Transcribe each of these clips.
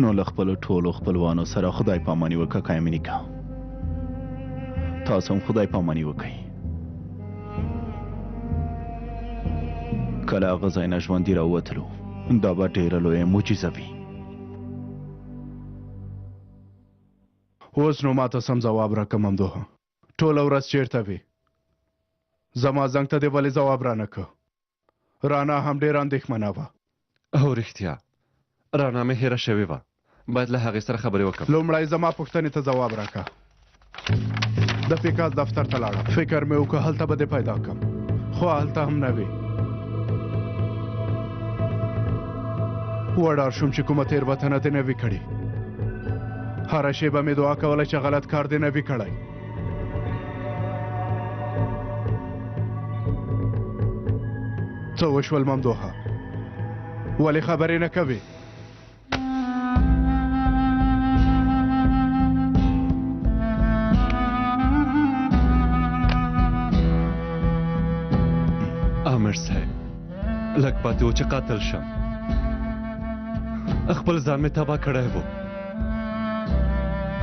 نو له خپلو ټولو خپلوانو سره خدای پاماني وکړه قایمیني کا تاسو هم خدای پاماني وکړئ کله هغه ځای نه ژوندي راووتلو دا به ډېره لویه معجزه وي اوس نو ماته سم ځواب راکړه ممدوحه ټوله ورځ چیرته وې زما زنګ ته دې ولې ځواب رانه کړ رانا هم ډېره اندېښمنه وه هو رښتیا رانا مې هېره شوې وه باید له هغې سره خبرې وکړم لومړی زما پوښتنې ته ځواب راکړه د پیکاز دفتر ته لاړم فکر مې وکړه هلته به دې پیدا کړم خو هلته هم نه وې وډار شوم چې کومه تېروتنه دې نه وي کړې هره شیبه مې دعا کوله چې غلط کار دې نه وي کړی څه وشول ممدوحه ولې خبرې نه کوې عامر صاحب لږ پاتې و چې قاتل شم خپل ځان مې تباه کړی و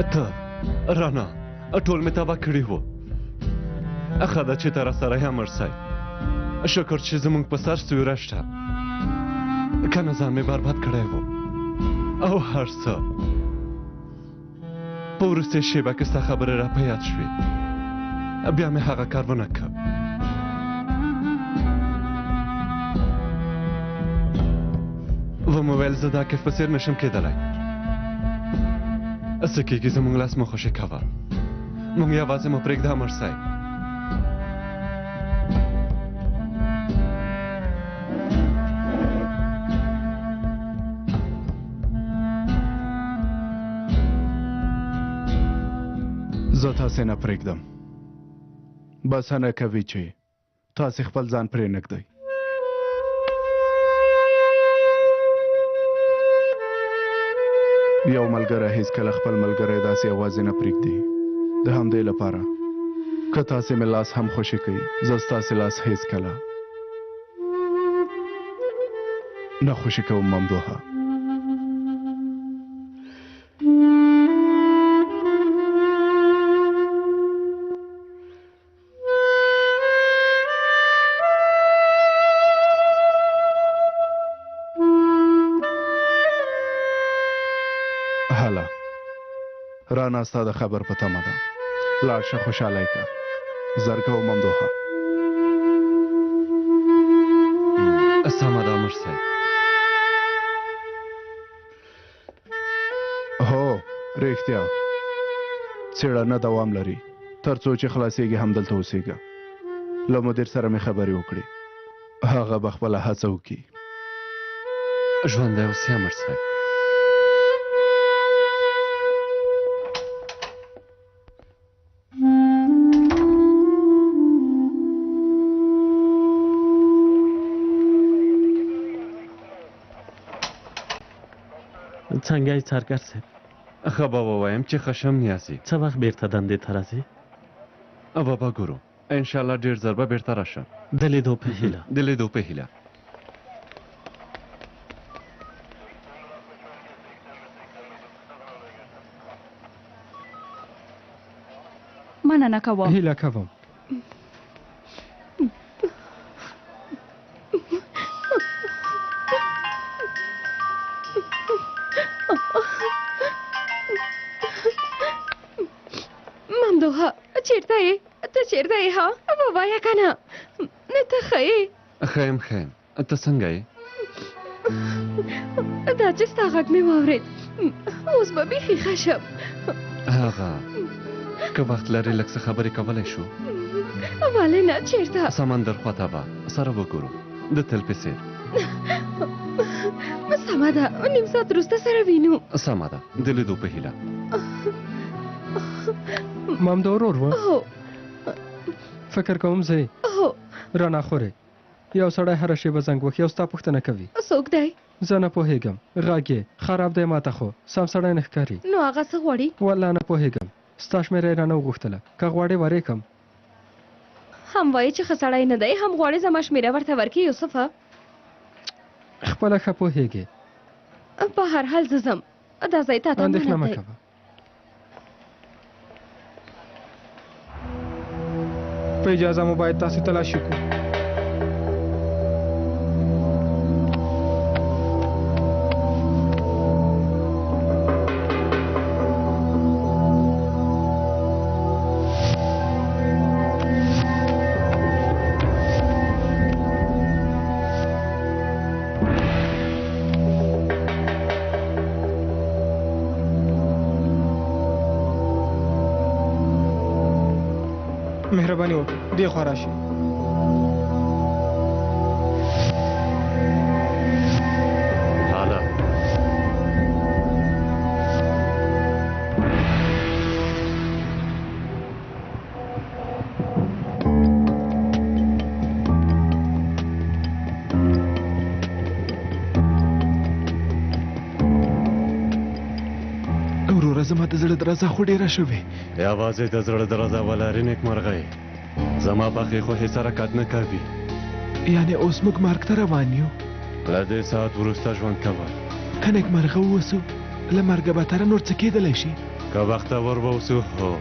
ته رانا ټول مې تباه کړي وو ښه ده چې ته راسره یې عامر صاحب شکر چې زمونږ په سر سیوری شته کنه ځان مې برباد کړی و او هر څه په وروستۍ شیبه کې ستا خبرې را په یاد شوې بیا مې هغه کار ونه کړ ومې ویل زه دا کیف په څېر نشم کېدلی څه کېږي زموږ لاس مو خوشې کوه موږ یوازې مو پرېږده عامر صاحب زه تاسې نه پرېږدم بسنه کوي چې تاسې خپل ځان پرې نږدئ یو ملګری هیڅکله خپل ملګری داسې یوازې نه پرېږدي د همدې لپاره که تاسې مې لاس هم خوشي کوي زه ستاسې لاس هیڅکله نه خوشي کوم ممدوحه رانا ستا د خبر په تمه ده لاړ شه خوشحالی که زرګه و ممدوحه سمه ده عامر صاحب هو رښتیا څېړنه دوام لري تر څو چې خلاصېږي همدلته اوسېږه له مدیر سره مې خبرې وکړې هغه به خپله هڅه وکړي ژوندی اوسې عامر صاحب څنګه یې څارګر صاحب ښه به ووایم چې ښه شم نیاسي څه وخت بیرته دندې ته راځې بابا ګورو انشاءالله ډېر ژر به بیرته راشم د لیدو په هیله د لیدو په هیله مننه کوم هیله کوم ممدوحه چیرته یې ته چیرته یې ها ووایه که نه نه ته ښه یې ښه یم ښه یم ته څنګه یې دا چې ستا غږ مې واورېد اوس به بیخي ښه شم هغه که وخت لرې لږ څه خبرې کولی شو ولې نه چیرته سمندر خواته به سره وګورو د تل په څېر سمه ده نیم ساعت وروسته سره وینو سمه ده د لیدو په هیله مامده ورور و فکر کوم زه رانا خورې یو سړی هره شیبه زنګ وکړي او ستا پوښتنه کوي څوک دی زه نه پوهېږم غږ یې خراب دی ماته خو سم سړی نه ښکاري نو هغه څه غواړي والله نه پوهېږم ستا شمېره یې رانه وغوښتله که غواړې ورېکم هم وایي چې ښه سړی نه دی هم غواړي زما شمېره ورته ورکړي یوسفه خپله ښه پوهېږې په هر حال زه ځم دا ځای تا ته اندېښنه امانت مه دی. کوه. په اجازه مو باید تاسې تلاشي کړو. مهرباني وکړئ دې خوا راشئ. حالا وروره زما د زړه درزه خو ډېره شوې. یوازې د زړه درزه ولري نیکمرغۍ زما پخې خوښې سره کټ نه کوي. یعنې اوس موږ مرګ ته روان یو. له دې ساعت وروسته ژوند کول که نیکمرغه واوسو له مرګه بهتره نور څه کېدلی شي؟ که بختور واوسو هو.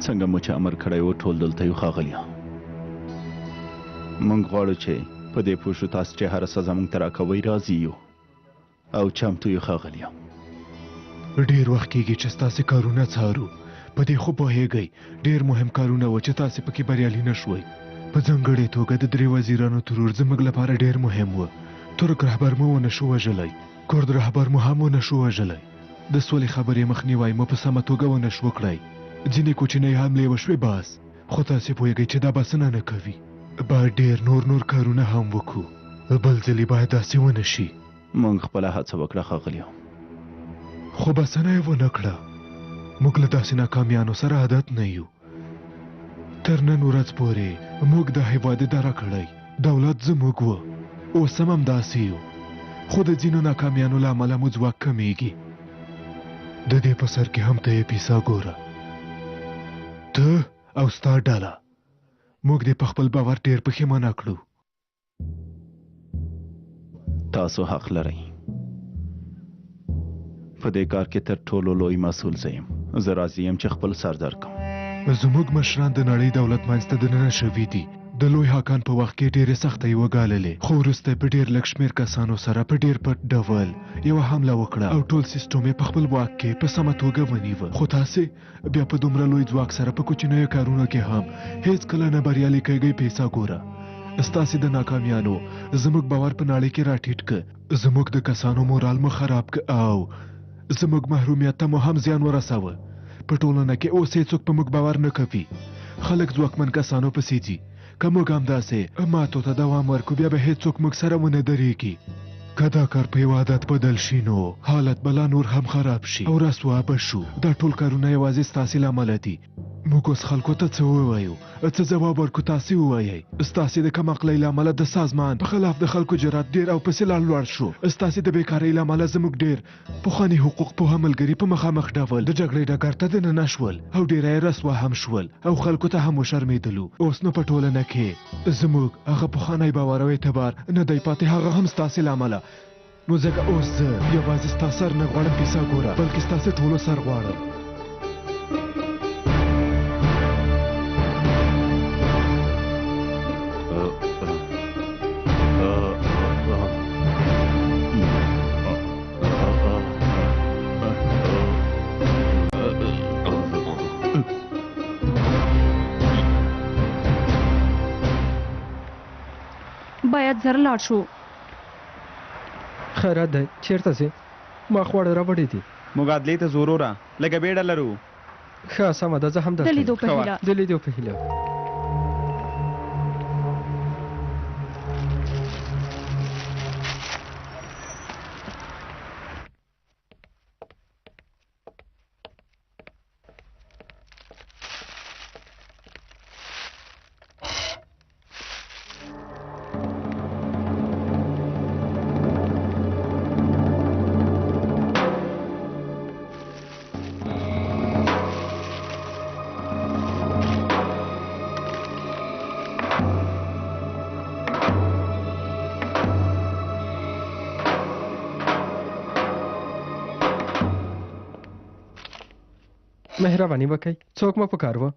څنګه مو چې امر کړی و ټول دلته یو ښاغلیه. موږ غواړو چې په دې پوه شو تاسو چې هره سزا موږ ته راکوئ راضي یو او چمتو یو ښاغلیه. ډېر وخت کېږي چې ستاسې کارونه څارو. په دې خو پوهېږئ ډېر مهم کارونه و چې تاسې پکې بریالي نه شوئ. په ځانګړې توګه د 3 وزیرانو ترور زموږ لپاره ډېر مهم و. ترک رهبر مو ونه شو وژلی، کرد رهبر مو هم ونه شو وژلی، د سولې خبرې مخنیوی مو په سمه توګه ونه شو کړی. ځینې کوچنۍ حملې وشوې بس، خو تاسې پوهېږئ چې دا بسنه نه کوي. باید ډېر نور کارونه هم وکړو. بل ځلې باید داسې ونه شي. موږ خپله هڅه وکړه ښاغلیه، خو بسنه یې ونه کړه. موږ له داسې ناکامیانو سره عادت نه یو. تر نن ورځ پورې موږ د هېواد اداره کړی، دولت زموږ و، اوس هم همداسې یو، خو د ځینو ناکامیانو له امله مو ځواک کمیږي. د دې په سر کې هم ته یې پیسه ګوره، ته او ستا ډله. موږ دې په خپل باور ډېر پښیمانه کړو. تاسو حق لرئ. په دې کار کې تر ټولو لوی مسؤل زه یم. زه راضي یم چې خپل سر درکړم. زموږ مشران د نړۍ دولت منځته دننه شوي دي. د لوی حاکان په وخت کې ډېرې سختۍ وګاللې، خو وروسته په ډېر لږ شمېر کسانو سره په ډېر پټ ډول یوه حمله وکړه او ټول سیسټم یې په خپل واک کې په سمه توګه ونیوه. خو تاسې بیا په دومره لوی ځواک سره په کوچنیو کارونو کې هم هېڅکله نه بریالي کېږئ. پیسه ګوره، ستاسې د ناکامیانو زموږ باور په نړۍ کې راټیټ که، زموږ د کسانو مورال مو خراب که او زموږ محرومیت ته مو هم زیان ورسوه. په ټولنه کې اوس هېڅوک په موږ باور نه کوي. خلک ځواکمن کسانو پسې ځي. که موږ همداسې ماتو ته دوام ورکو بیا به هېڅوک موږ سره ونه درېږي. که دا کار په یو عادت بدل شي نو حالت به لا نور هم خراب شي او رسوا به شو. دا ټول کارونه یوازې ستاسې له امله دي. موږ اوس خلکو ته څه ووایو، څه ځواب ورکو تاسې ووایئ. ستاسې د کم عقلۍ له امله د سازمان په خلاف د خلکو جرات ډېر او پسې لا لوړ شو. ستاسې د بیکارۍ له امله زموږ ډېر پخواني حقوق پوهه ملګري په مخامخ ډول د جګړې ډګر ته دننه شول او ډېری یې رسوا هم شول او خلکو ته هم وشرمېدلو. اوس نو په ټولنه کې زموږ هغه پخوانی باور او اعتبار نه دی پاتې، هغه هم ستاسې له امله. نو ځکه اوس زه یوازې ستا سر نه غواړم پیسه ګوره، بلکې ستاسې ټولو سر غواړم. باید زر لاړ شو. خیرات دی، چیرته ځې؟ ما خواړه راوړي دي. موږ عدلې ته ځو وروره، لږه بیړه لرو. ښه سمه ده، زه هم د درته لیدو په هیله. د لیدو په هیله. مهربانی وکړئ څوک مو پکار و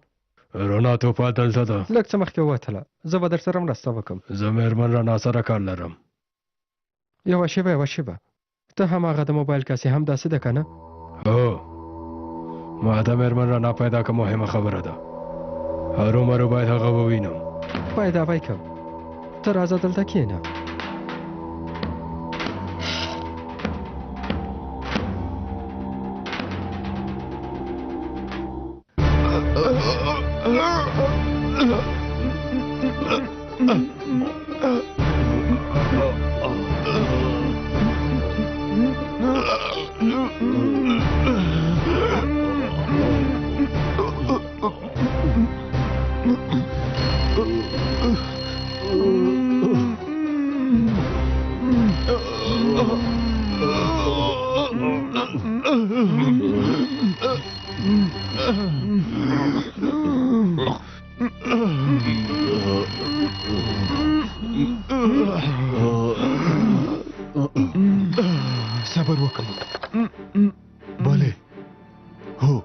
رڼا توپا دلته ده لږ څه مخکې ووتله زه به در سره مرسته وکړم زه مېرمن رڼا سره کار لرم یوه شیبه ته هماغه د موبایل کاسې هم داسې ده که نه هو ما د مېرمن رڼا پیدا که مهمه خبره ده هرومرو باید هغه ووینم پیدا به یې کړم ته راځه دلته کښېنه صبر وکړئ بله هو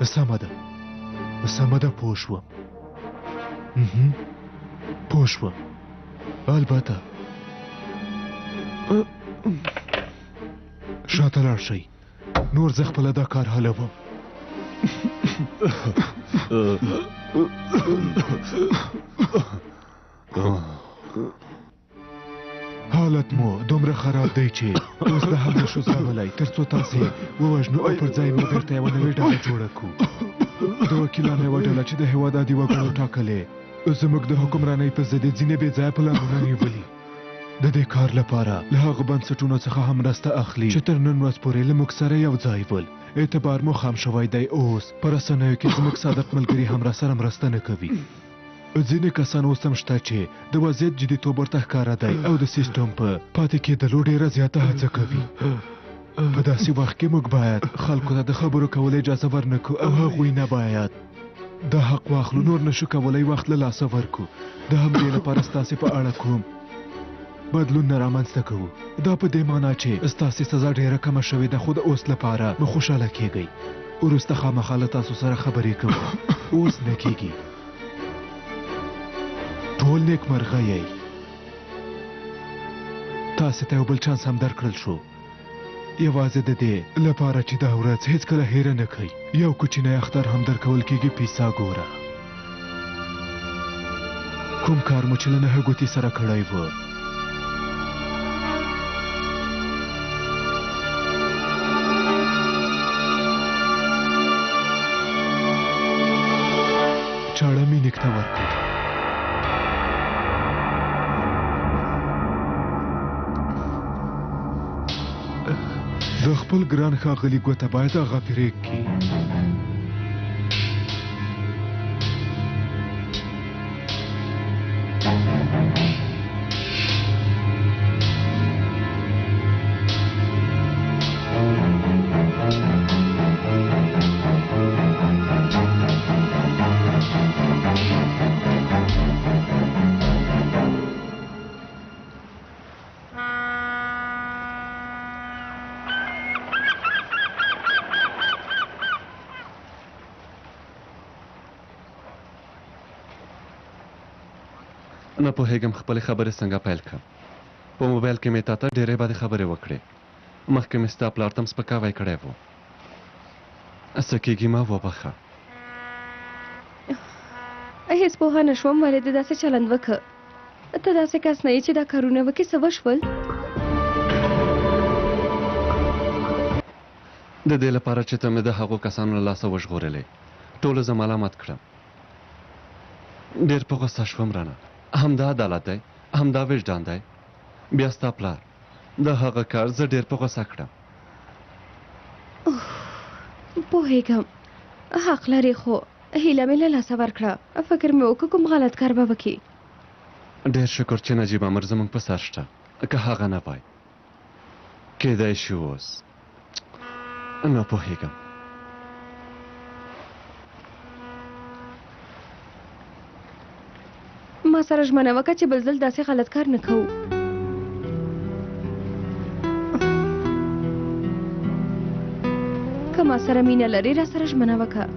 سمه ده پوه شوم البته شاته لاړ شئ نور زه خپله دا کار حلوم حالت مو دومره خراب دی چې اوس د هم نشو زغملی تر څو تاسې ووژنو او پر ځای مو بېرته یوه نوې ډله جوړه کړو د وکیلانو یوه ډله چې د هېواد عادي وګړو ټاکلې زموږ د حکمرانۍ په ضد ځینې بې ځایه پلانونه نیولي د دې کار لپاره له هغو بنسټونو څخه هم مرسته اخلي چې تر نن ورځ پورې له موږ سره یو ځای ول اعتبار مو خام شوی دی اوس په رسنیو کې زموږ صادق ملګري هم راسره مرسته نه کوي ځینې کسان اوس هم شته چې د وضعیت جدیتوب ورته ښکاره دی او د سیسټم په پاتې کېدلو ډېره زیاته هڅه کوي په داسې وخت کې موږ باید خلکو ته د خبرو کولو اجازه ورنکړو او هغوی نه باید د حق واخلو نور نشو کولی وخت له لاسه ورکړو د همدې لپاره ستاسې په اړه کوم بدلون نه رامنځته کوو دا په دې معنا چې ستاسې سزا ډېره کمه شوې ده خو د اوس لپاره مو خوشحاله کېږئ وروسته خامخا له تاسو سره خبرې کوو اوس نه کېږي ټول نیکمرغه یئ تاسې ته یو بل چانس هم درکړل شو یوازې د دې لپاره چې دا ورځ هیڅکله هیره نه کړئ یو کوچنی اختر هم درکول کېږي پیسا ګوره کوم کار مو چې له نهه ګوتې سره کړی و چاړه مې نکته ورکړه د خپل ګران ښاغلي ګوته باید هغه پرېږ کړي نه پوهېږم خپلې خبرې څنګه پیل کړم په موبایل کې مې تا ته ډېرې بدې خبرې وکړې مخکې مې ستا پلار ته هم سپکاوی کړی و څه کېږي ما وبخه هېڅ پوهه نه شوم ولې د داسې چلند وکړه ته داسې کس نه یې چې دا کارونه وکړې څه وشول د دې لپاره چې ته مې د هغو کسانو له لاسه وژغورلې ټولو زه ملامت کړم ډېر په غوسه شوم رانه همدا عدالت دی همدا وجدان دی بیا ستا پلار د هغه کار زه ډېر په غوسه کړم پوهېږم حق لرې خو هیله مې له لاسه ورکړه فکر مې وکړه کوم غلط کار به وکړي ډېر شکر چې نجیب امر زموږ په سر شته که هغه نه وای کېدای شي اوس نه پوهېږم ما سره ژمنه وکړه چې بل ځل داسې غلط کار نه کوو که ما سره مینه لري را سره ژمنه وکړه.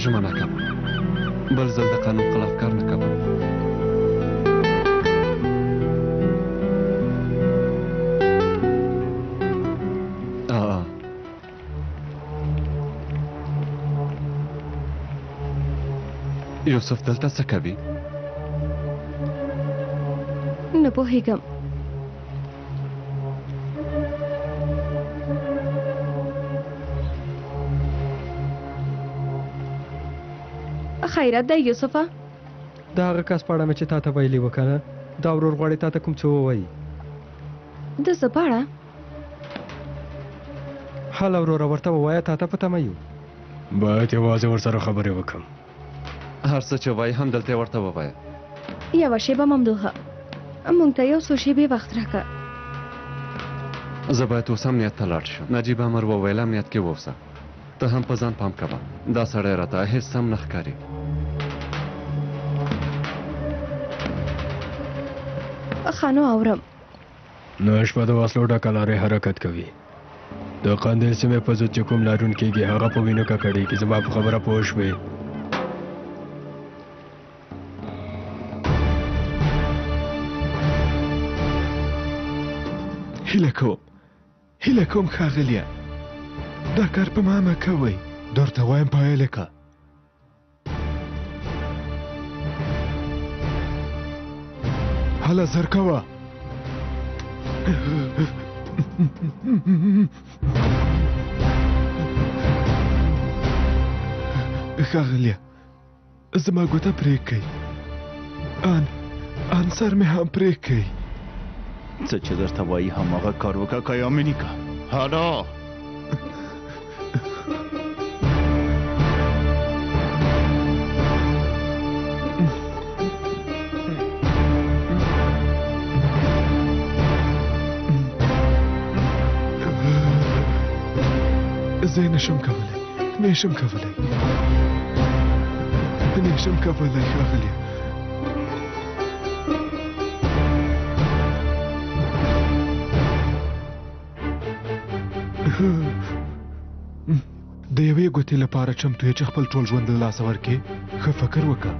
ژمنه کوم بل ځل د قانون خلاف کار نه کوم. یوسف دلته څه کوي؟ نه پوهېږم. خیرت دی یوسفه. د هغه کس په اړه مې چې تا ته ویلي وه که نه، دا ورور غواړي تا ته کوم څه ووایي. د څه په اړه؟ هله وروره ورته ووایه، تا ته په تمه یو. باید یوازې ورسره خبرې وکړم. هر څه چې وایي هم دلته ورته ووایه. یوه شیبه ممدوحه، موږ ته یو څو شیبې وخت راکړه. زه باید اوس امنیت ته لاړ شم. نجیب امر وویل امنیت کې واوسه. ته هم په ځان پام کوه. دا سړی راته هېڅ هم نه ښکاري. ښه نو اورم. نن شپه د وسلو ډکه لارې حرکت کوي. د قندیل سیمې په ضد چې کوم لارون کېږي هغه په وینو ککړېږي. زما په خبره پوه شوې؟ هیله کوم ښاغلیه، دا کار په ما مه کوئ. درته وایم پایله که هله زر کوه. ښاغلیه زما ګوته پرې کړئ. ان سر مې هم پرې کړئ. څه چې درته وایي هماغه کار وکړه که یا مې نیکه. هلا زه نشم کولی ښاغلیه. د یوې ګوتې لپاره چمتو یې چې خپل ټول ژوند له لاسه ورکړې. ښه فکر وکړه.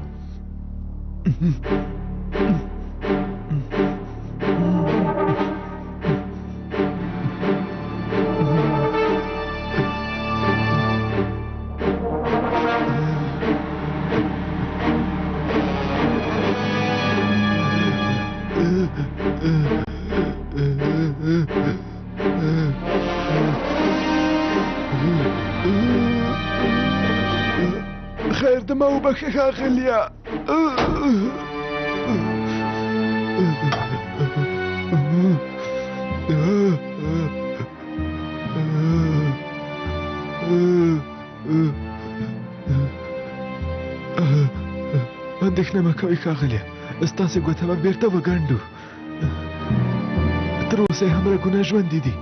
خیر د ما وبخښه ښاغلیه. اندېښنه مه کوئ ښاغلیه، ستاسې ګوته به بېرته وګنډو. تر اوسه یې همره ګناه ژوندي دي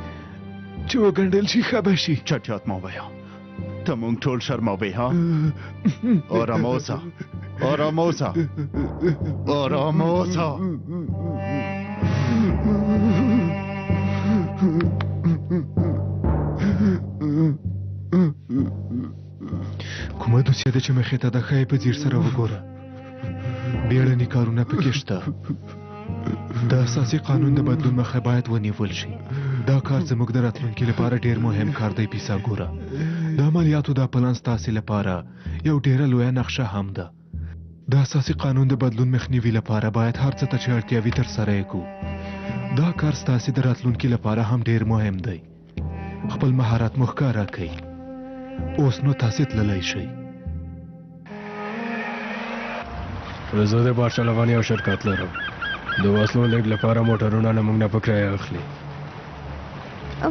چې وګنډل شي ښه به شي. چټیات مه وایه، ته مونږ ټول شرموې ها. آرام اوسه. کومه دوسیه ده چې مخې ته ده، ښایي په ځیر سره وګوره. بیړني کارونه پکې شته. د اساسي قانون د بدلون مخه باید ونیول شي. دا کار زموږ د راتلونکي لپاره ډیر مهم کار دی. پیسا ګوره، د عملیاتو دا پلان ستاسې لپاره یو ډیره لویه نقشه هم ده. د اساسي قانون د بدلون مخنیوي لپاره باید هر څه ته چې اړتیا وي ترسره یې کړو. دا کار ستاسې د راتلونکي لپاره هم ډیر مهم دی. خپل مهارت مو ښکاره کړئ. اوس نو تاسې تللی شئ. زه د بار چلونې او شرکت لرم. د وسلو لیږد لپاره موټرونه نه موږ نه په کرایه اخلي.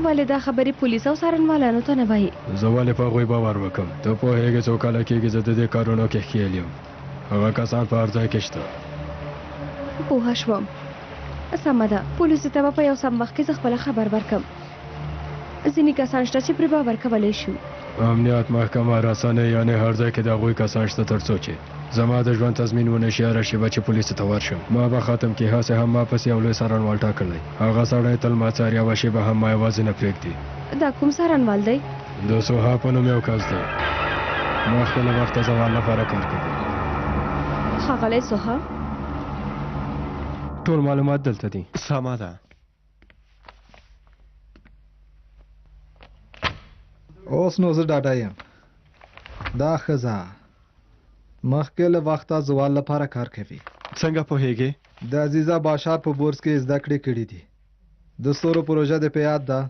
ولې دا خبرې پولیس او څارنوالانو ته نه وایي؟ زه ولې په هغوی باور وکړم؟ ته پوهېږې څو کاله کېږي زه د دې کارونو کې ښکېل یم. هغه کسان په هر ځای کې شته. پوه شوم. سمه ده، پولیسو ته به په یو سم وخت کې زه خپله خبر ورکړم. ځینې کسان شته چې پرې باور کولی شو. امنیت محکمه رسنۍ یعنې هر ځای کې د هغوی کسان شته تر څو چې زما د ژوند تضمین ونه شي هره شېبه چې پولیسو ته ورشم. ما به ختم کې هسې هم ما پسې یو لوی څارنوال ټاکلی. هغه سړی تل ما څاري، یوه شېبه هم ما یوازې نه پرېږدي. دا کوم څارنوال دی؟ د سوها په نوم یو کس دی مخکې له وخته زوال لپاره کار کوي. ښاغلی سوها ټول معلومات دلته دي. سمه ده. اوس نو زه ډاډه یم دا ښځه مخکې له وخته زوال لپاره کار کوي. څنګه پوهیږې؟ د عزیزه باشار په بورس کې زده کړې کړې دي. د ستورو پروژه د په یاد ده.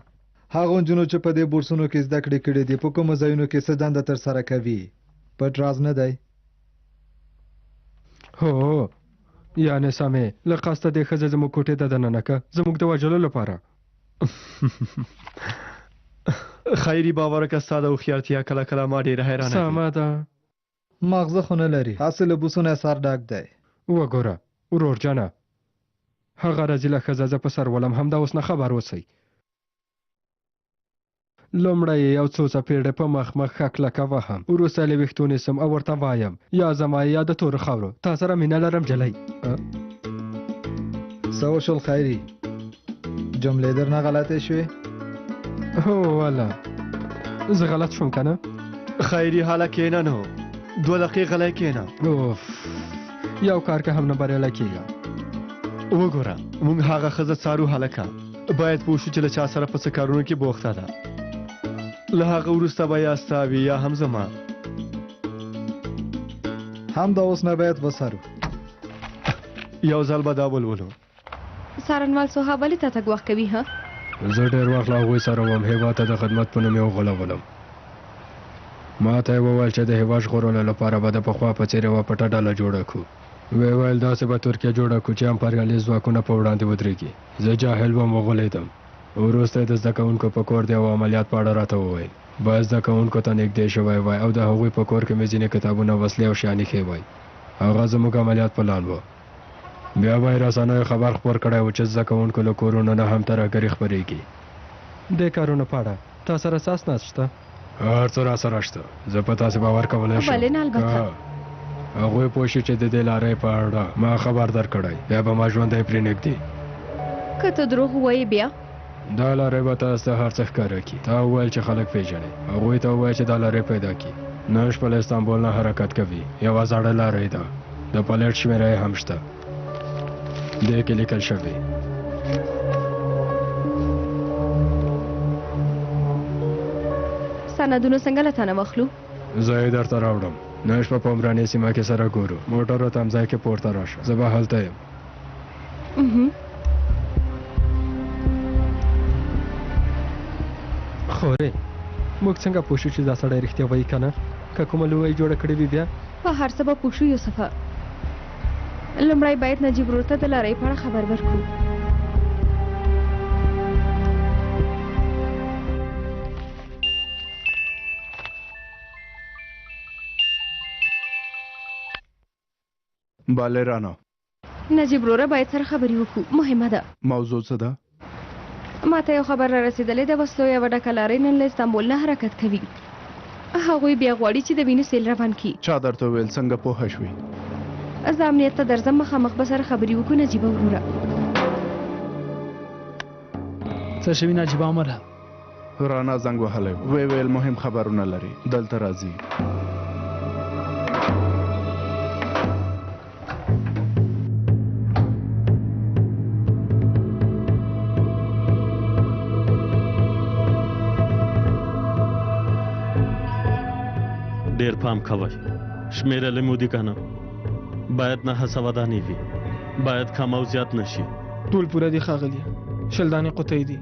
هغه نجونو چې په دې بورسونو کې زده کړې کړې دي په کومو ځایونو کې څه دنده ترسره کوي پټ راز نه دی. هو یعنې سمې له قصده دې ښځه زموږ کوټې ته دننه که زموږ د وژلو لپاره. خیري باور که ستا د هوښیارتیا کله کله ما ډېره حیرانه کوي. سمه ده. مغزه خو نه لري هسې له بوسونه سر ډاک دی. وګوره ورور جانه هغه رزیله ښځه زه په سر ولم همدا اوس نه خبر اوسئ. لومړی یې یو څو څپېړې په مخ ښه کلکه وهم وروسته یې له ویښتو نیسم او ورته وایم یا زما یا د تورو خاورو تا سره مینه لرم جلۍ. څه وشول خیري جملې درنه غلطې شوې؟ هو والا زه غلط شوم که نه؟ خیري حاله کښېنه نو 2 دقیقې غلی کښېنه. اوف یو کار که هم نه بریالی کېږم. وګوره موږ هغه ښځه څارو هلکه باید پوه شو چې له چا سره په څه کارونو کې بوخته ده. له هغه وروسته به یا ستا وي یا هم زما. هم دا اوس نه باید وسارو. یو ځل به دا ولولو. څارنوال سوها ولې تا ته ګواښ کوي ها؟ زه ډېر وخت له هغوی سره وم هېواد ته د خدمت په نوم یې وغولولم. ما ته یې وویل چې د هېواد ژغورلو لپاره به د پخوا په څېر یوه پټه ډله جوړه کړو. ویې ویل داسې به ترکیه جوړه کړو چې امپریالي ځواکونه په وړاندې ودرېږي. زه جاهل وم وغولېدم. وروسته یې د زده کوونکو په کور د یو عملیات په اړه راته وویل. باید زده کوونکو ته نږدې شوی وای او د هغوی په کور کې مې ځینې کتابونه وسلې او شیان ایښې وای. هغه زموږ عملیات پلان و. بیا به یې رسنیو خبر خپور کړی و چې زده کوونکو له کورونو نه هم ترهګري خپرېږي. دې کارونو په اړه تا سره اساس ناست شته؟ هر څه راسره شته. زه په تاسې باور کولی شم. ولې نه البته. هغوی پوه شي چې د دې لارې په اړه ما خبر درکړی بیا به ما ژوندی پرېنږدي. که ته دروغ ووایې بیا؟ دا لارې به تاسو ته هر څه ښکاره کړي. تا وویل چې خلک پېژنې. هغوی ته ووایه چې دا لارې پیدا کړي. نن شپه له استانبول نه حرکت کوي. یوه زړه لارې ده. د پلیټ شمېره یې هم شته. دې کې لیکل شوي. سندونه څنګه له تا نه واخلو؟ زه یې درته راوړم. نن شپه په عمراني سیمه کې سره ګورو. موټرو تمځای کې پورته راشه. زه به هلته یم. خورې موږ څنګه پوه شو چې دا سړی رښتیا وایي که نه؟ که کومه لویه جوړه کړې وي بیا؟ په هر څه به پوه شو یوسفه. لومړی باید نجیب ورور ته د لارۍ په اړه خبر ورکړو. بله رانا نجیب وروره باید سره خبرې وکړو مهمه ده. موضوع څه ده؟ ما ته یو خبر را رسېدلی د وسلو یوه ډکه لارۍ نن له استانبول نه حرکت کوي. هغوی بیا غواړي چې د وینې سیل روان کړي. چا درته وویل څنګه پوهه شوې؟ زه امنیت ته درځم مخامخ به سره خبرې وکړو نجیبه وروره. څه شوي نجیبه عمره؟ رانا زنګ وهلی وی ویل مهم خبرونه لري دلته راځي. ډېر پام کوئ شمېرې مو دي که نه باید نه هڅه ودانې وي باید کم او زیات نشي. ټول پوره دي ښاغلیه 20 دانې قطۍ دي.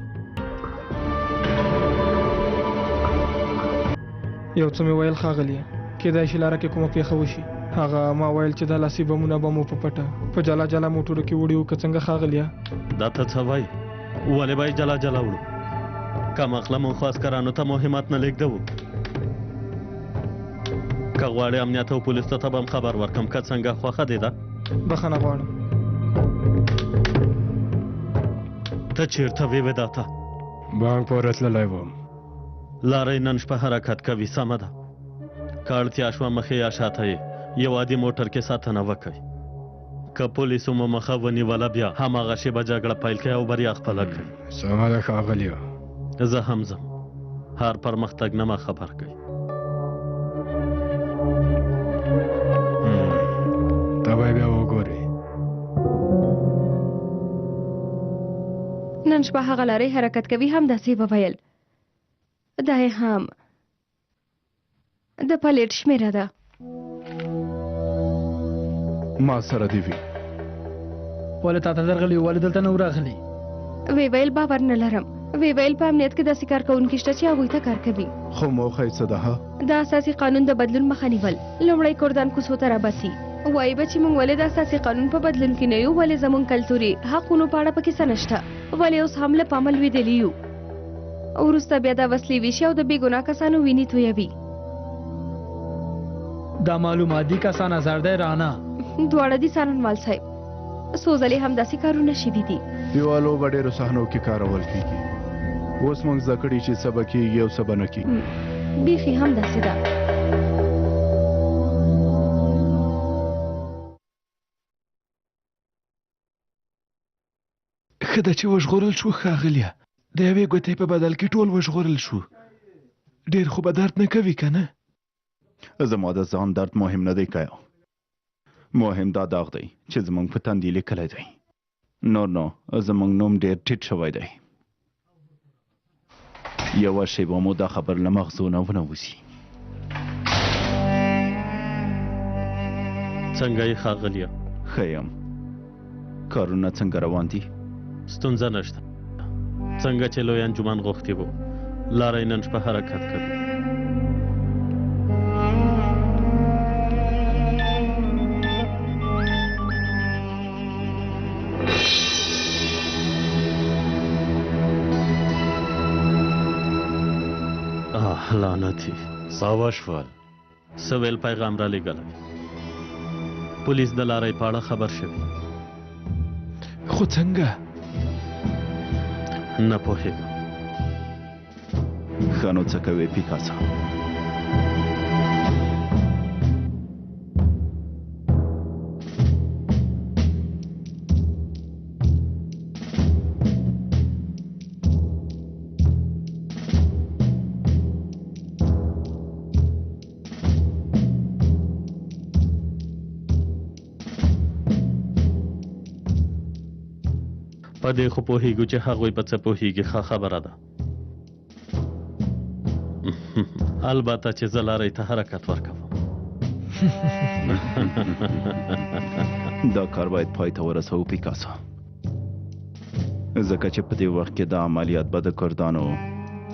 یو څه مې ویل ښاغلیه کېدای شي لاره کې کومه پیښه وشي. هغه ما ویل چې دا لاسي بمونه به مو په پټه په جلا جلا موټرو کې وړي وو که څنګه ښاغلیه؟ دا ته څه وایي ولې به یې جلا جلا وړو؟ کم عقله مو خو عسکرانو ته مهمات نه لېږدوو. که غواړې امنیت او پولیسو ته به هم خبر ورکړم که څنګه خوښه دې ده؟ بخښنه غواړم. ته چېرته وې وداته؟ بانک پورې تللی وم. لارۍ نن شپه حرکت کوي سمه ده. که اړتیا شوه مخې یا شاته یې یو عادي موټر کې ساتنه وکړئ. که پولیسو مو مخه ونیوله بیا هماغه شېبه جګړه پیل کړئ او بریا خپله کړئ. سمه ده ښاغلیه. زه هم ځم. هر پرمختګ نه ما خبر کوي. ته به بیا وګورې. نن شپه هغه لارې حرکت کوي هم داسې به ویل. دا یې هم د پلیټ شمیره ده. ما سره دی وي. ولې تا ته درغلی ولې دلته نه وراغلی؟ وی ویل باور نه لرم. وی ویل په امنیت کې داسې کار کوونکي شته چې هغوی ته کار کوي. خو موخه یې څه ده؟ د اساسي قانون د بدلون مخه نیول. لومړی کردان کوڅو ته راباسي. وایي به چې موږ ولې د اساسي قانون په بدلون کې نه یو، ولې زموږ کلتوري حقونو په اړه پکې څه نشته، ولې اوس هم له پامه لوېدلي یو. وروسته بیا دا وسلې ویشي او د بې ګناه کسانو وینې تویوي. دا معلوماتي کسان ازار دی رانه. دواړه دي څارنوال صاحب. څو ځلې هم داسې کارونه شوي دي. یوه لوبه ډېرو صحنو کې کارول کېږي. اوس موږ زده کړي چې څه به کېږي او څه به نه کېږي. بیخي هم داسې ده. ښه ده چې وژغورل شو ښاغلیه. د یوې ګوتې په بدل کې ټول وژغورل شو. ډېر خو به درد نه کوي که نه؟ زما د ځان درد مهم نه دی که مهم دا داغ دی چې زموږ په تندي لیکلی دی. نور نو زموږ نوم ډېر ټیټ شوی دی. یوه شیبه مو دا خبر له مغزو نه ونوځي. څنګه یې ښاغلیه؟ ښه یم. کارونه څنګه روان دي؟ ستونزه نشته. څنګه چې لوی انجمن غوښتي وو، لاره یې نن شپه حرکت کوي. لعنتي څه وشول؟ څه ویل پیغام را لېږلی. پولیس د لارۍ په اړه خبر شوي. خو څنګه؟ نه پوهېږم. ښه نو څه کوې پیکاسا؟ په دې خو پوهېږو چې هغوی په څه پوهېږي. ښه خبره ده. البته چې زه لارۍ ته حرکت ورکوم. دا کار باید پای ته ورسوو پیکاسا، ځکه چې په دې وخت کې دا عملیات به د کردانو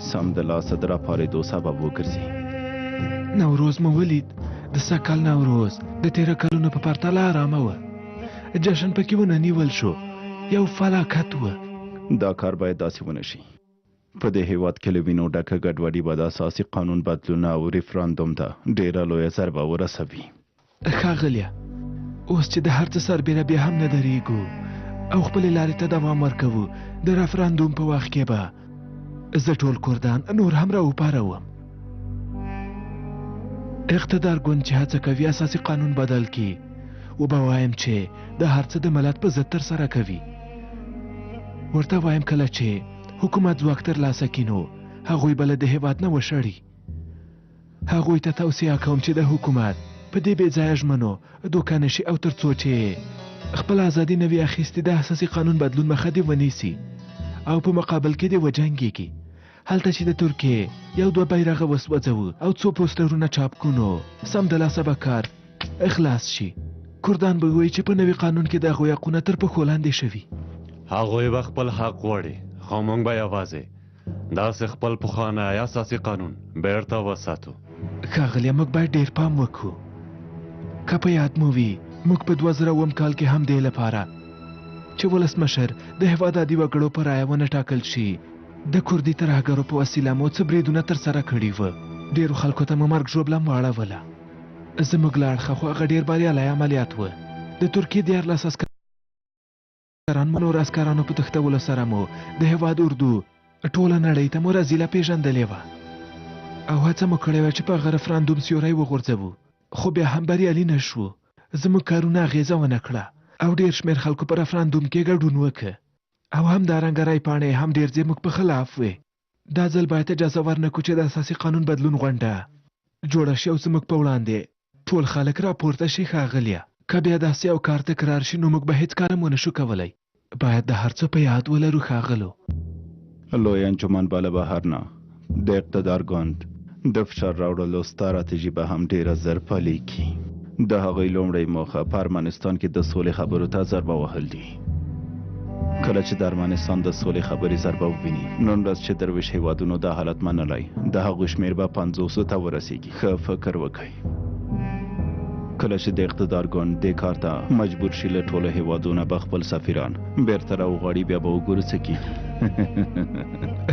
سم د لاسه د راپارېدو سبب وګرځي. نوروز مو ولید؟ د سږ کال نوروز د تېره کلونو په پرتله ارامه وه. جشن پکې ونه نیول شو. یو فلاکت و. دا کار باید داسې ونه شي. په دې هیواد کې له وینو ډکه ګډوډي به د اساسي قانون بدلونه او ریفرانډوم ته ډېره لویه ضربه ورسوي. ښاغلیه، اوس چې د هر څه سربیره بیا هم نه درېږو او خپلې لارې ته دوام ورکوو، د ریفرانډوم په وخت کې به زه ټول کردان نور هم راوپاروم. اقتدار ګوند چې هڅه کوي اساسي قانون بدل کړي، وبه وایم چې د هر څه د ملت په ضد ترسره کوي. ورته وایم کله چې حکومت ځواک ترلاسه کړي نو هغوی به له د هېواد نه وشړي. هغوی ته توصیه کوم چې د حکومت په دې بې ځایه ژمنو دوکه نشي او تر څو چې خپل ازادي نه وي اخیستې د اساسي قانون بدلون مخه دې ونیسي او په مقابل کې دې وجنګېږي. هلته چې د ترکیې یو دوه بیرغه وسوځوو او څو پوسټرونه چاپ کړو نو سمدلاسه به کار اخلاص شي. کردان به وایي چې په نوي قانون کې د هغوی حقونه تر پښو لاندې شوي. هغوی به خپل حق غواړي، خو موږ به یوازې داسې خپل پخوانی اساسي قانون بیرته وساتو. ښاغلیه، موږ باید ډېر پام وکړو. که په یاد مو وي، موږ په 2000 کال کې هم دې لپاره چې ولسمشر د هېواد عادي وګړو په رایه ونه ټاکل شي د کردي ترهګرو په وسیله مو څه بریدونه ترسره کړي وه. ډېرو خلکو ته مو مرګ ژوبله واړوله. زموږ له اړخه خو هغه ډېر بریالی عملیات و. د ترکیې 14 عسکران نور عسکرانو په تښتولو سره مو د هېواد اردو ټوله نړۍ ته مو رزیله پېژندلې وه او هڅه مو کړې وه چې په هغه ریفرانډوم سیوری وغورځوو، خو بیا هم بریالي نه شوو. زموږ کارونه اغېزه ونه کړه او ډېر شمېر خلکو په ریفرانډوم کې ګډون وکړه او همدارنګه رای پاڼې هم ډېر زموږ په خلاف وې. دا ځل باید اجازه ورنکړو چې د اساسي قانون بدلون غونډه جوړه شي او زموږ په وړاندې ټول خلک راپورته شي ښاغلیه. که بیا داسې یو کار تکرار شي نو موږ به هیڅ کار هم ونه شو کولی. باید د هر څه په یاد ولرو ښاغلو. لوی انجمن بالا بهر نه د اقتدار ګوند د فشار راوړلو ستراتیژي به هم ډیره زر پلي کړي. د هغوی لومړۍ موخه په ارمنستان کې د سولې خبرو ته ضربه وهل دي. کله چې د ارمنستان د سولې خبرې ضربه وویني نن ورځ چې درویش هیوادونو دا حالت منلی د هغوی شمېر به 500 ته ورسیږي. ښه فکر وکړئ. کله چې د اقتدار ګوند دې کار ته مجبور شي له ټولو هیوادونه به خپل سفیران بیرته راوغواړي بیا به وګورو څه کېږي.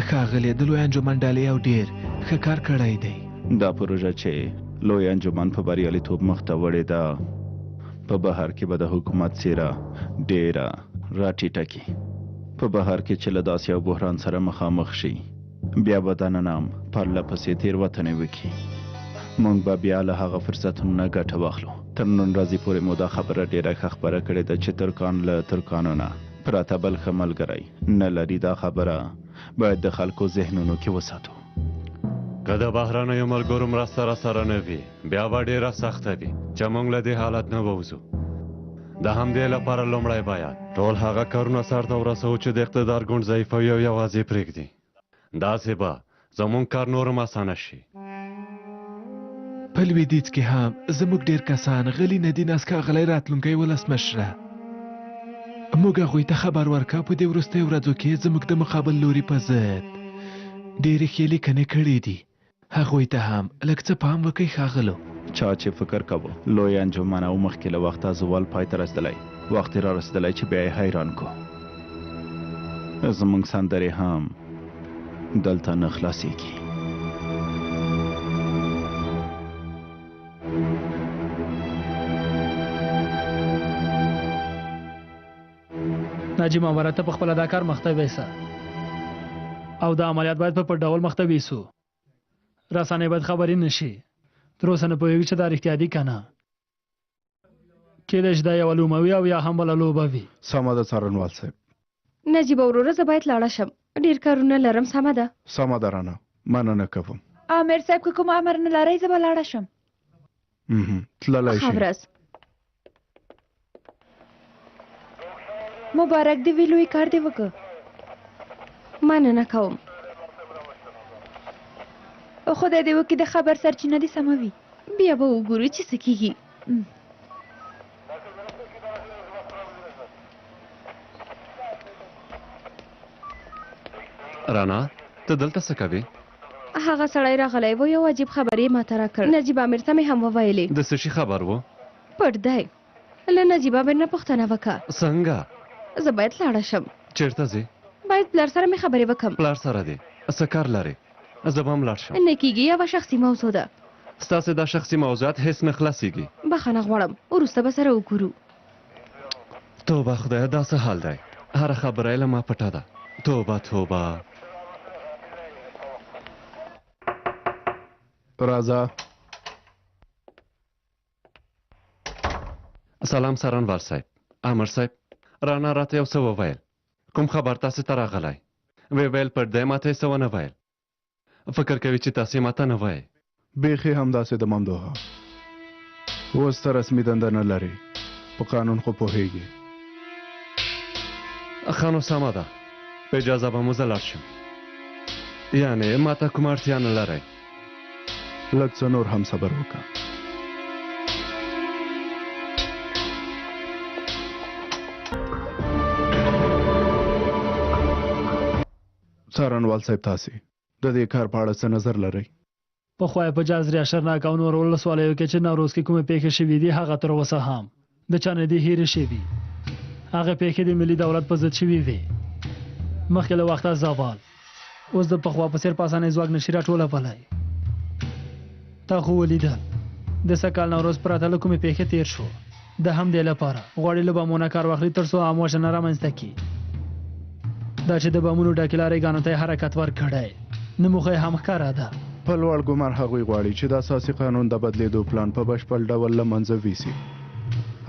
ښاغلی د لوی انجمن ډالۍ او ډېر ښه کار کړی دی. دا پروژه چې لوی انجمن په بریالیتوب مخته وړې ده په بهر کې به د حکومت څیره ډیره راټیټه کړي. په بهر کې چې له داسې یو بحران سره مخامخ شي بیا به دننه هم پرله پسې تېروتنې وکړي. موږ به بیا له هغه فرصتونو نه ګټه واخلو. تر نن ورځې پورې مو دا خبره ډیره ښه خپره کړې ده چې ترکان له ترکانو نه پرته بل ښه ملګری نه لري. دا خبره باید د خلکو ذهنونو کې وساتو. که د بهرنیو ملګرو مرسته راسره نه وي بیا به ډیره سخته وي چې موږ له دې حالت نه ووځو. د همدې لپاره لومړی باید ټول هغه کارونه سرته ورسوو چې د اقتدار ګوند ضعیفوي او یوازې پرېږدي. داسې به زموږ کار نور هم اسانه شي. په لویدیځ کې هم زموږ ډېر کسان غلي نه دي ښاغلی راتلونکی ولسمشره. موږ هغوی ته خبر ورکړه په دې وروستیو ورځو کې زموږ د مقابل لوري په ضد ډېرې ښې لیکنې کړې دي. هغوی ته هم لږ څه پام وکړئ ښاغلو. چا چې فکر کوو لوی انجمن او مخکې له وخته زوال پای ته رسېدلی وخت یې را رسېدلی چې بیا یې حیران کو. زموږ سندرې هم دلته نه خلاصېږي. ناجي مامره ته په خپله دا کار مخته ویسه او دا عملیات باید په پټ ډول مخته ویسو. رسنۍ باید خبرې نه شي. تر اوسه نه پوهېږي چې دا رښتیا دي که نه. کېدای شي دا یوه لومه وي او یا هم بله لوبه وي. سمه ده څارنوال صاحب. نجیبه وروره زه باید لاړه شم. ډېر کارونه لرم. سمه ده. سمه ده رانه مننه کوم. امیر صاحب که کوم امر نه لرئ زه به لاړه شم. تللی شي. ښه ورځ. مبارک دې وي لوی کار دې وکړه. مننه کوم. خدای دې وکړي د خبر سرچینه دې سمه وي. بیا به وګورو چې څه کېږي. رانا ته دلته څه کوې؟ هغه سړی راغلی و یو عجیب خبر یې ماته راکړ. نجیب امیر ته مې هم وویلې. د څه شي خبر و؟ پټ دی. له نجیب امیر نه پوښتنه وکړه. څنګه؟ زه باید لاړه شم. چېرته ځې؟ باید پلار سره مې خبرې وکړم. پلار سره دی؟ څه کار لرې؟ زه به هم لاړ شم. نه کېږي یوه شخصي موضوع ده. ستاسې دا شخصي موضوعات هېڅ نه خلاصېږي. بخښنه غواړم وروسته به سره وګورو. توبه خدایه دا څه حال دی؟ هره خبره یې له ما پټه ده. توبه توبه. راځه. سلام څارنوال صاحب. امر صاحب رانا راته یو څه وویل. کوم خبر تاسې ته راغلی؟ ویې ویل پټ دی ماته یې څه ونه ویل. فکر کوي چې تاسې ماته نه وایئ. بیخي همداسې د ممدوحه اوس ته رسمي دنده نه لري. په قانون خو پوهېږي. ښه نو سمه ده. په اجازه به مو زه لاړ شم. یعنې ماته کومه اړتیا نه لرئ. لږ څه نور هم صبر وکړه. څارنوال صاحب تاسې د دې کار په اړه څه نظر لرئ؟ پخوا یې په جاز ریاشرناک او نور ولسوالیو کې چې نوروز کې کومې پیښې شوي دي هغه تر اوسه هم د چا نه دي هېرې شوي. هغه پیښې د ملي دولت په ضد شوي وې. مخکې له وخته زوال اوس د پخوا په څېر په اسانۍ ځواک نشي راټولولی. تا خو ولیدل د سږ کال نوروز پرته له کومې پیښې تېر شو. د همدې لپاره غواړي له بمونه کار واخلي تر څو عام وژنه رامنځته کړي. دا چې د بمونو ډکې لارېګانو ته یې حرکت ورکړی نه موخه یې هم ښکاره ده. په لوړ ګمان هغوی غواړي چې د اساسي قانون د بدلېدو پلان په بشپړ ډول له منځه ویسي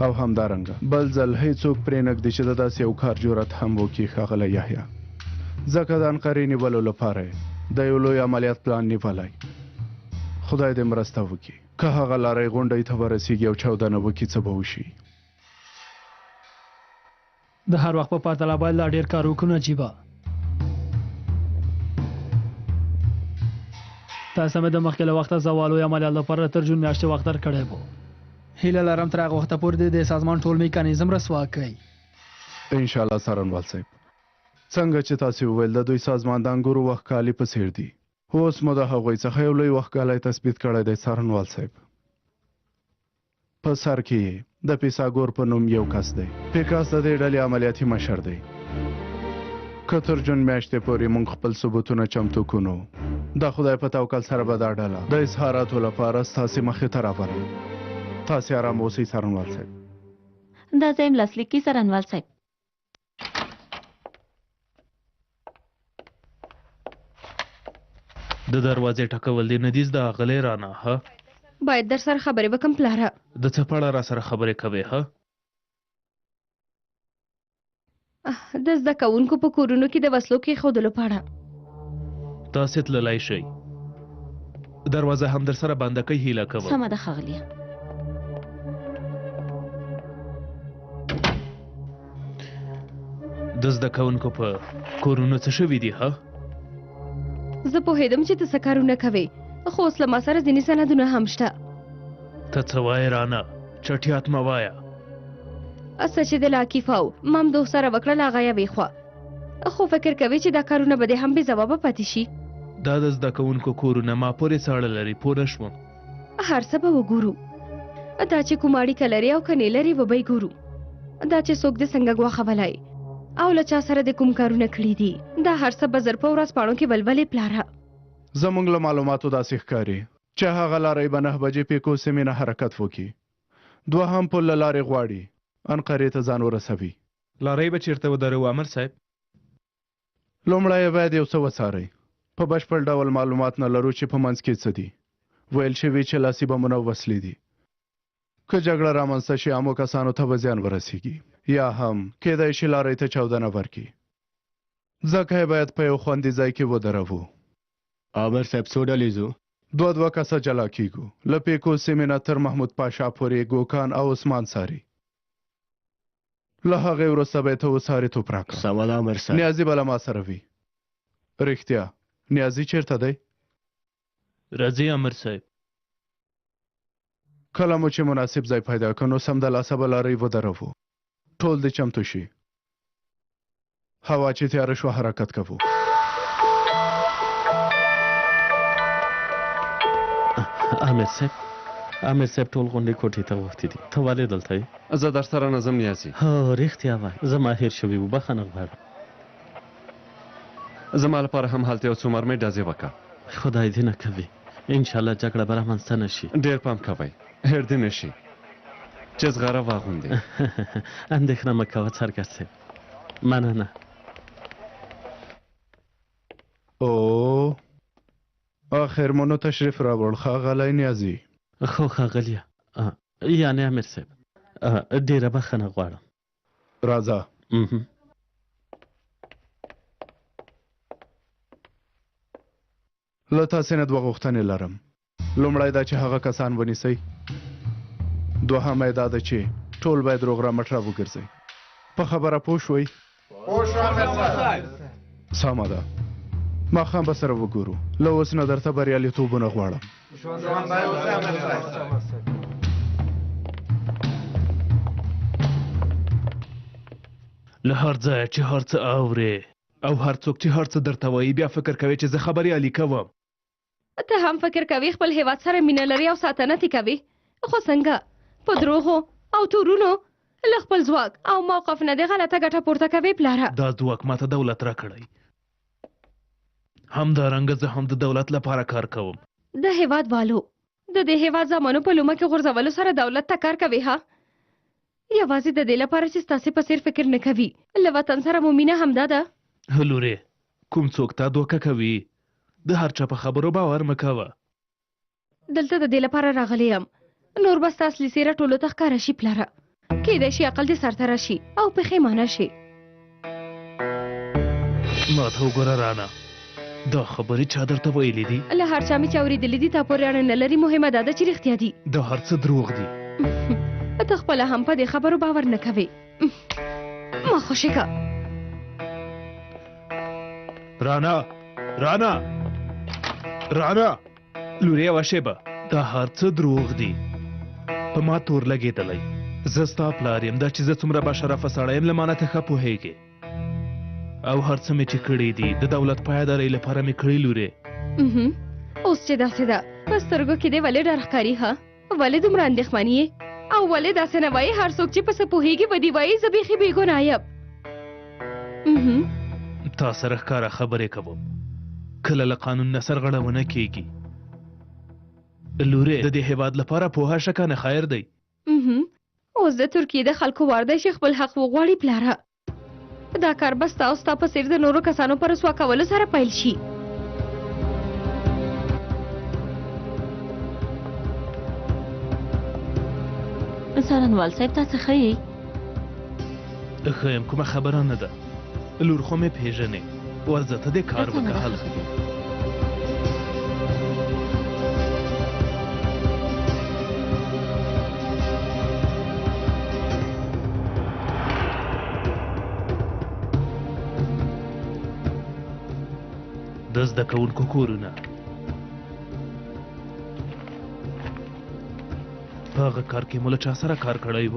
او همدارنګه بل ځل هیڅوک پرې نږدي چې د داسې یو کار جرأت هم وکړي ښاغلی یحیی. ځکه د انقرې نیولو لپاره د یو لوی عملیات پلان نیولی خدای دې مرسته وکړي که هغه لارۍ غونډۍ ته ورسیږي او چاودنه وکړي څه به وشي د هر وخت په پرتله باید لا ډېر کار وکړو نجیبه تاسو مې د مخکې له وخته زوالو عملیات لپاره تر جون میاشتې وخت درکړی و هیله لرم تر هغه وخته پورې د سازمان ټول میکانیزم رسوا کړئ انشاءالله څارنوال صاحب څنګه چې تاسو وویل د دوی سازمان د انګورو وښکالي په څیر دی اوس مو د هغوی څخه یو لوی وښکالی تثبیت کړی دی څارنوال صاحب په سر کې یې د پیساګور په نوم یو کس دی پیکاس د دې ډلې عملیاتي مشر دی که تر جون میاشتې پورې موږ خپل ثبوتونه چمتو کړو د خدای په توکل سره به دا ډله د اظهاراتو لپاره ستاسې مخې ته راولم تاسې ارام اوسئ څارنوال صاحب دا ځایم لاسلیک کی څارنوال صاحب د دروازې ټکول دی ندیز د غلې رانه ها باید در سره خبرې وکم پلاره د څه په اړه را سره خبرې کوي ها د زده کوونکو په کورونو کې د وسلو کېښودلو په اړه تاسې تللی شئ دروازه هم در سره بنده کوي هیله کوم سمه ده ښاغلیه د زده کوونکو په کورونو څه شوي دي ها زه پوهېدم چې ته څه کارونه کوې خو اوس له ما سره ځینې سندونه هم شته ته څه وایې رانه چټیات مه وایه څه چې د لاکیفه و ما هم دوست سره وکړل هغه یوې خوا خو فکر کوي چې دا کارونه به دې هم بې ځوابه پاتې شي دا د زده کوونکو کورونه ما پورې څاړه لري پوه نه شوم هر څه به وګورو دا چې کوم اړیکه لري او که نه لري به به یې ګورو دا چې څوک دې څنګه ګواښولی او له چا سره د کوم کارونه کړي دي دا هر څه به زر په ورځ پاڼو کې ولولې پلاره زموږ له معلوماتو داسې ښکاري چې هغه لارۍ به 9 بجې پیکو سیمې نه حرکت وکړي دوهم پل له لارې غواړي انقرې ته ځان ورسوي لارۍ به چیرته ودروو امر صاحب لومړی باید یو څه وڅارئ په بشپړ ډول معلومات نه لرو چې په منځ کې څه دي ویل شوي چې لاسي بمونه وسلې دي که جګړه رامنځته شي عامو کسانو ته به زیان ورسیږي یا هم کېدای شي لارۍ ته چاودنه ورکړي ځکه یې باید په یو خوندي ځای کې ودروو امر صاحب څو ډلې ځو 2 کسه جلا کیږو له پیکو سیمې نه تر محمود پاشا پورې ګوکان او عثمان ساري له هغې وروسته به یې ته وڅارې توپراکه سمه ده امر صاحب نیازي به له ما سره وي رښتیا نیازي چیرته دی راځئ امر صاحب کله مو چې مناسب ځای پیدا کړو نو سمدلاسه به لارۍ ودروو ټول دې چمتو شي هوا چې تیاره شوه حرکت کوو امیر صاحب ټول غونډې کوټې ته وختې دي ته ولې دلته یې زه در سره نه ځم نیازي هو رښتیا وایي زما هېر شوي و بخښنه غواړم زما لپاره هم هلته یو څو مرمۍ ډزې وکړه خدای دې نه کوي انشاءالله جګړه به رامنځته نه شي ډېر پام کوئ هېر دې نه شي چې زغره واغوندې اندېښنه مه کوه څارګر صاحب مننه او آخر منو تشریف راوړ ښاغلی نیازي خو ښاغلیه یعنې امیر صاحب ډېره بخښنه غواړم راځه له تاسې نه 2 غوښتنې لرم لومړی دا چې هغه کسان ونیسئ دوهمه دا ده چې ټول باید روغ رمټ را وګرځئ په خبره پوه شوئ سمه ده ماښام به سره وګورو له اوس نه درته بریالیتوبونه غواړم له هر ځایه چې هر څه اورې او هر څوک چې هر څه درته وایي بیا فکر کوي چې زه خبریالي کوم ته هم فکر کوي خپل هیواد سره مینه لري او ساتنه یې کوي خو څنګه په دروغو او تورونو له خپل ځواک او موقف نه د غلطه ګټه پورته کوي پلاره دا ځواک ماته دولت را کړی همدارنګه زه هم د دولت لپاره کار کوم د هیواد والو د دې هیواد زمانو په لومه کې غورځولو سره دولت ته کار کوي ها یوازې د دې لپاره چې ستاسې په څیر فکر نه کوي له وطن سره مو مینه همدا ده هلورې کوم څوک تا دوکه کوي د هر چا په خبرو باور مه کوه دلته د دې لپاره راغلی یم نور به ستا اصلي څېره ټولو ته ښکاره شي پلاره کیدای شي عقل دې سرته راشي او پښیمانه شي ما ته وګوره رانه دا خبرې چا درته ویلې دي؟ له هر چا مې چې اورېدلې دي تا پورې اړه نه لري، مهمه دا ده چې رښتیا دي. دا هر څه دروغ دي. ته خپله هم په دې خبرو باور نه کوې. ما خوشې که رانا لورې یوه شیبه، دا هر څه دروغ دي. په ما تور لګېدلی. زه ستا پلار یم. دا چې زه څومره باشرفه سړی یم له ما نه ته ښه پوهېږې. او هر څه مې چې کړي دي د دولت پایدارۍ لپاره مې کړي لورې. اوس چې داسې ده په سترګو کې دې ولې ډار ښکاري؟ ها ولې دومره اندېښمن یې؟ او ولې داسې نه وایي هر څوک چې په څه پوهېږي به دې وایي زه بیخي بېګناه یم؟ تا سره ښکاره خبرې کوم. کله له قانون نه سرغړونه کېږي. لورې د دې هېواد لپاره پوهه شه کنه خیر دی. اوس د ترکیې د خلکو وار دی چې خپل حق وغواړي پلاره. دا کار به ستا او ستا په څېر د نورو کسانو په رسوا کولو سره پیل شي. څارنوال صاحب تاسې ښه یې؟ ښه یم، کومه خبره نه ده. لور خو مې پېژنې، ورځه ته دې کار وکړه هلکه. د زده کوونکو کورونه په هغه کار کې مو له چا سره کار کړی و؟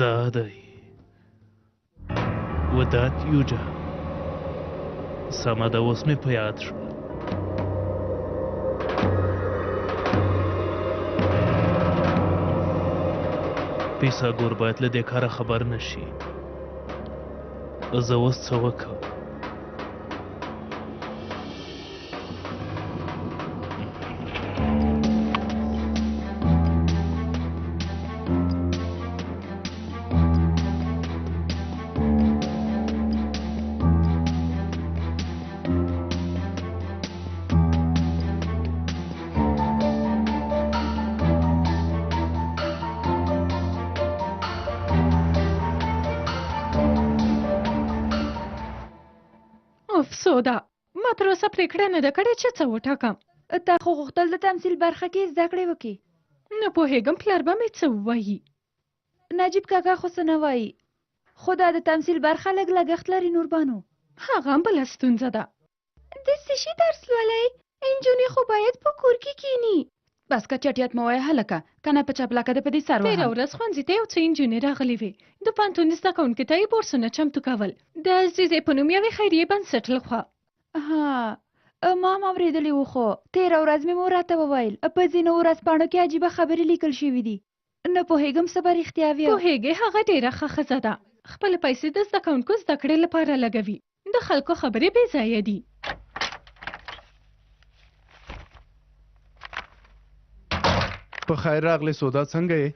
دا دی ودات یوجا. سمه ده، اوس مې په یاد شو. پیسه ګور باید له دې کاره خبر نه شي. زه اوس څه وکړم؟ افسوده ما تر اوسه پرېکړه نه ده کړې چې څه وټاکم. تا خو غوښتل د تمثیل برخه کې زده کړې وکړې. نه پوهېږم پلار به مې څه ووایي. نجیب کاکا خو څه نه وایي، خو دا د تمثیل برخه لږ لګښت لري نوربانو. هغه هم بله ستونزه ده. د څه شي درس لولئ؟ نجونې خو باید په کور کې کښېني. بس که چټیات مه وایه هلکه، که نه په چپلاکه دې په دې سر وهم. تېره ورځ ښوونځي ته یو څه نجونې راغلې وې. د پوهنتون زده کوونکو ته یې بورسونه چمتو کول د عزیزې په نوم یوې خیریې بنسټ لخوا. ها ما هم اورېدلي وو، خو تېره ورځ مې مور راته وویل په ځینو ورځپاڼو کې عجیبه خبرې لیکل شوي دي. نه پوهېږم څه به رښتیا وي. پوهېږې هغه ډېره ښه ښځه ده، خپلې پیسې د زده کوونکو زده کړې لپاره لګوي. د خلکو خبرې بې ځایه دي. په خیر راغلی سودا، څنګه یې؟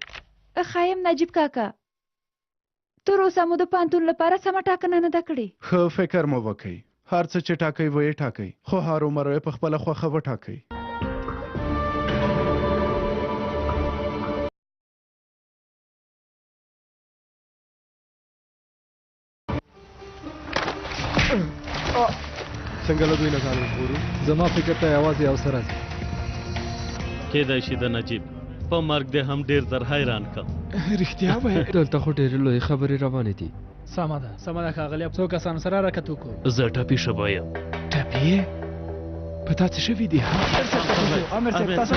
ښه یم نجیب کاکا. تر اوسه مو د پوهنتون لپاره سمه ټاکنه نه ده کړې. ښه فکر مو وکئ، هر څه چې ټاکئ ویې ټاکئ، خو هرومرو یې په خپله خوښه وټاکئ. څنګه له دوی نه ځان وژغورو؟ زما فکر ته یوازې یو څه راځي. کېدای شي د نجیب په مرګ دې هم ډېر زر حیران کړم. رښتیا وایې؟ دلته خو ډېرې لویې خبرې روانې دي. سمه ده ښاغلی، څو کسانو سره حرکت وکړو. زه ټپي شوی یم. ټپي یې؟ په تا څه شوي دي؟ امر صاحب تاسو